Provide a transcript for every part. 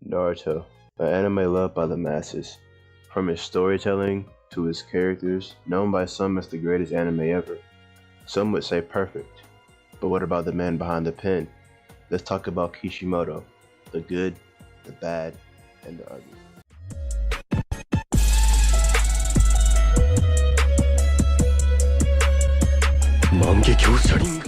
Naruto, an anime loved by the masses. From its storytelling to its characters, known by some as the greatest anime ever. Some would say perfect. But what about the man behind the pen? Let's talk about Kishimoto, the good, the bad, and the ugly.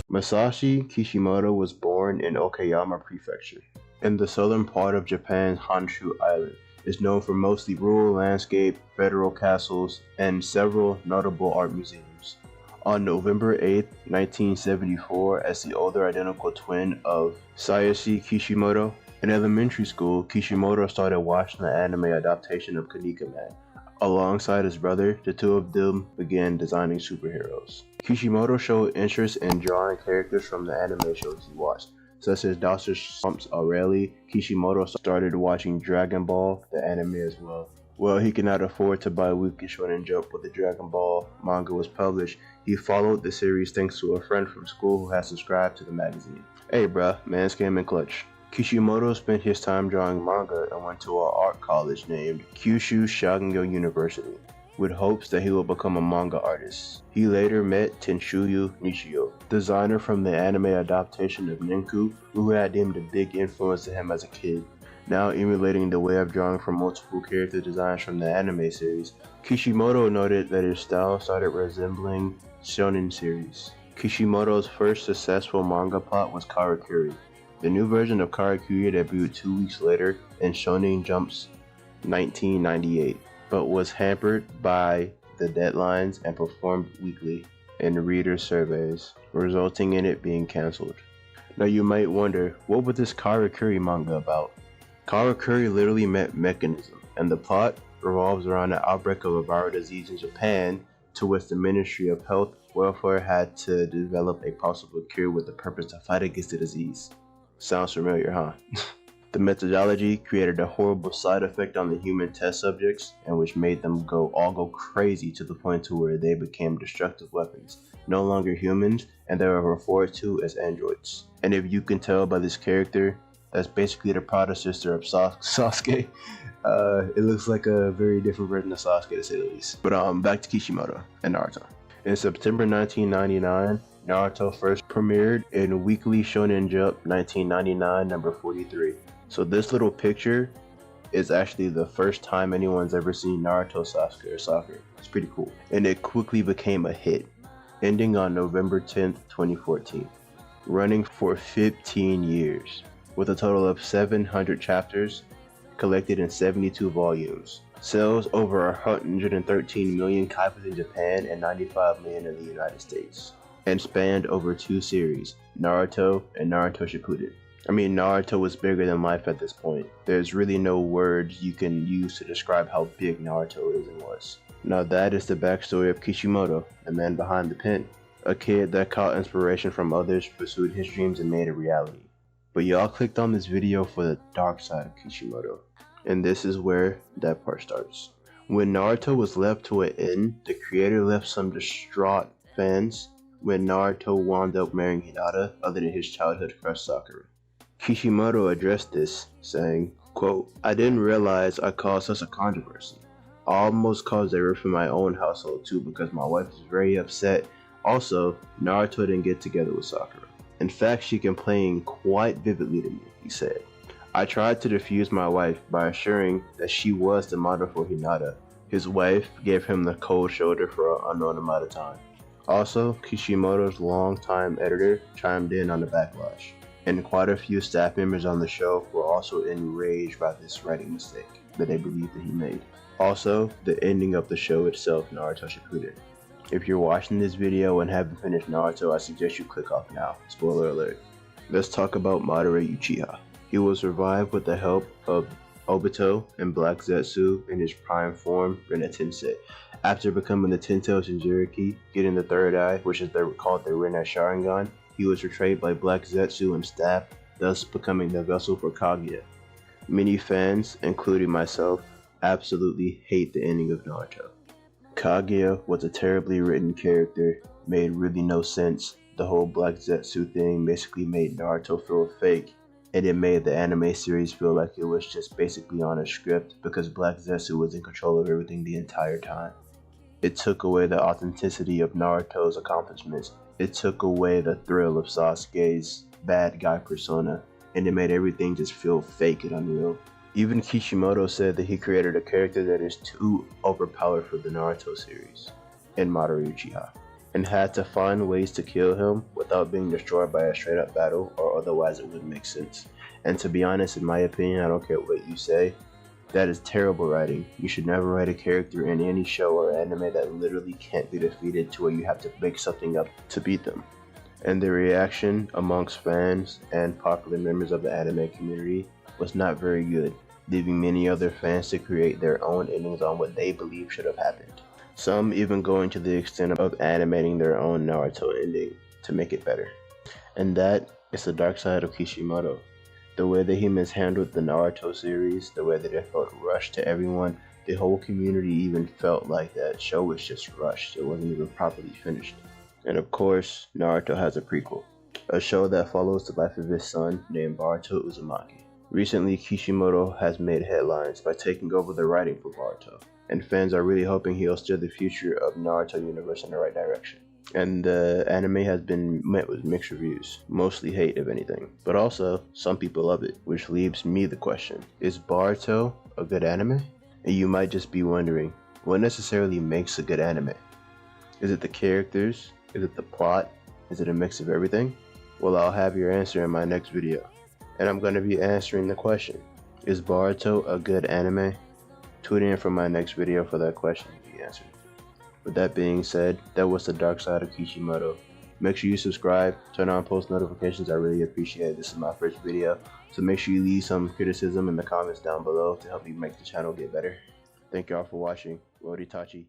Masashi Kishimoto was born in Okayama Prefecture, in the southern part of Japan's Honshu Island. Is known for mostly rural landscape, federal castles, and several notable art museums. On November 8, 1974, as the older identical twin of Sayashi Kishimoto, in elementary school, Kishimoto started watching the anime adaptation of Kanika Man. Alongside his brother, the two of them began designing superheroes. Kishimoto showed interest in drawing characters from the anime shows he watched, such as Dr. Slump's Aurelie. Kishimoto started watching Dragon Ball, the anime as well. While he could not afford to buy Weekly Shonen Jump when the Dragon Ball manga was published, he followed the series thanks to a friend from school who had subscribed to the magazine. Hey bruh, man's came in clutch. Kishimoto spent his time drawing manga and went to an art college named Kyushu Shangyo University, with hopes that he would become a manga artist. He later met Tenshuyu Nishio, designer from the anime adaptation of Ninku, who had deemed a big influence to him as a kid. Now emulating the way of drawing from multiple character designs from the anime series, Kishimoto noted that his style started resembling shonen series. Kishimoto's first successful manga plot was Karakuri. The new version of Karakuri debuted 2 weeks later in Shonen Jump's 1998, but was hampered by the deadlines and performed weekly in reader surveys, resulting in it being cancelled. Now you might wonder, what was this Karakuri manga about? Karakuri literally meant mechanism, and the plot revolves around the outbreak of a viral disease in Japan, to which the Ministry of Health Welfare had to develop a possible cure with the purpose to fight against the disease. Sounds familiar, huh? The methodology created a horrible side effect on the human test subjects, and which made them all go crazy to the point to where they became destructive weapons, no longer humans, and they were referred to as androids. And if you can tell by this character, that's basically the Prada sister of Sasuke. It looks like a very different version of Sasuke, to say the least. But back to Kishimoto and Naruto. In September 1999, Naruto first premiered in Weekly Shonen Jump 1999 number 43. So this little picture is actually the first time anyone's ever seen Naruto, Sasuke, or Sakura. It's pretty cool. And it quickly became a hit, ending on November 10th, 2014, running for 15 years, with a total of 700 chapters collected in 72 volumes. Sells over 113 million copies in Japan and 95 million in the United States, and spanned over 2 series, Naruto and Naruto Shippuden. I mean, Naruto was bigger than life at this point. There's really no words you can use to describe how big Naruto is and was. Now that is the backstory of Kishimoto, the man behind the pen. A kid that caught inspiration from others, pursued his dreams, and made it reality. But y'all clicked on this video for the dark side of Kishimoto, and this is where that part starts. When Naruto was left to an end, the creator left some distraught fans when Naruto wound up marrying Hinata, other than his childhood crush Sakura. Kishimoto addressed this, saying, quote, "I didn't realize I caused such a controversy. I almost caused a rift in my own household too because my wife was very upset. Also, Naruto didn't get together with Sakura. In fact, she complained quite vividly to me," he said. "I tried to defuse my wife by assuring that she was the model for Hinata. His wife gave him the cold shoulder for an unknown amount of time." Also, Kishimoto's longtime editor chimed in on the backlash, and quite a few staff members on the show were also enraged by this writing mistake that they believed that he made. Also, the ending of the show itself, Naruto Shippuden. If you're watching this video and haven't finished Naruto, I suggest you click off now. Spoiler alert. Let's talk about Madara Uchiha. He was revived with the help of Obito and Black Zetsu in his prime form, Rinna Tensei. After becoming the Ten-Tailed Jinchuriki, getting the third eye, which is called the Rinna Sharingan, he was betrayed by Black Zetsu and stabbed, thus becoming the vessel for Kaguya. Many fans, including myself, absolutely hate the ending of Naruto. Kaguya was a terribly written character, made really no sense. The whole Black Zetsu thing basically made Naruto feel fake, and it made the anime series feel like it was just basically on a script because Black Zetsu was in control of everything the entire time. It took away the authenticity of Naruto's accomplishments. It took away the thrill of Sasuke's bad guy persona, and it made everything just feel fake and unreal. Even Kishimoto said that he created a character that is too overpowered for the Naruto series, in Madoka Uchiha, and had to find ways to kill him without being destroyed by a straight up battle, or otherwise it wouldn't make sense. And to be honest, in my opinion, I don't care what you say, that is terrible writing. You should never write a character in any show or anime that literally can't be defeated to where you have to make something up to beat them. And the reaction amongst fans and popular members of the anime community was not very good, leaving many other fans to create their own endings on what they believe should have happened. Some even going to the extent of animating their own Naruto ending to make it better. And that is the dark side of Kishimoto. The way that he mishandled the Naruto series, the way that it felt rushed to everyone, the whole community even felt like that show was just rushed. It wasn't even properly finished. And of course, Naruto has a prequel, a show that follows the life of his son named Boruto Uzumaki. Recently, Kishimoto has made headlines by taking over the writing for Boruto, and fans are really hoping he'll steer the future of Naruto universe in the right direction. And the anime has been met with mixed reviews, mostly hate if anything, but also some people love it, which leaves me the question, is Boruto a good anime? And you might just be wondering, what necessarily makes a good anime? Is it the characters? Is it the plot? Is it a mix of everything? Well, I'll have your answer in my next video. And I'm going to be answering the question, is Boruto a good anime? Tune in for my next video for that question to be answered. With that being said, that was the dark side of Kishimoto. Make sure you subscribe, turn on post notifications, I really appreciate it. This is my first video, so make sure you leave some criticism in the comments down below to help me make the channel get better. Thank you all for watching. Rodi Tachi.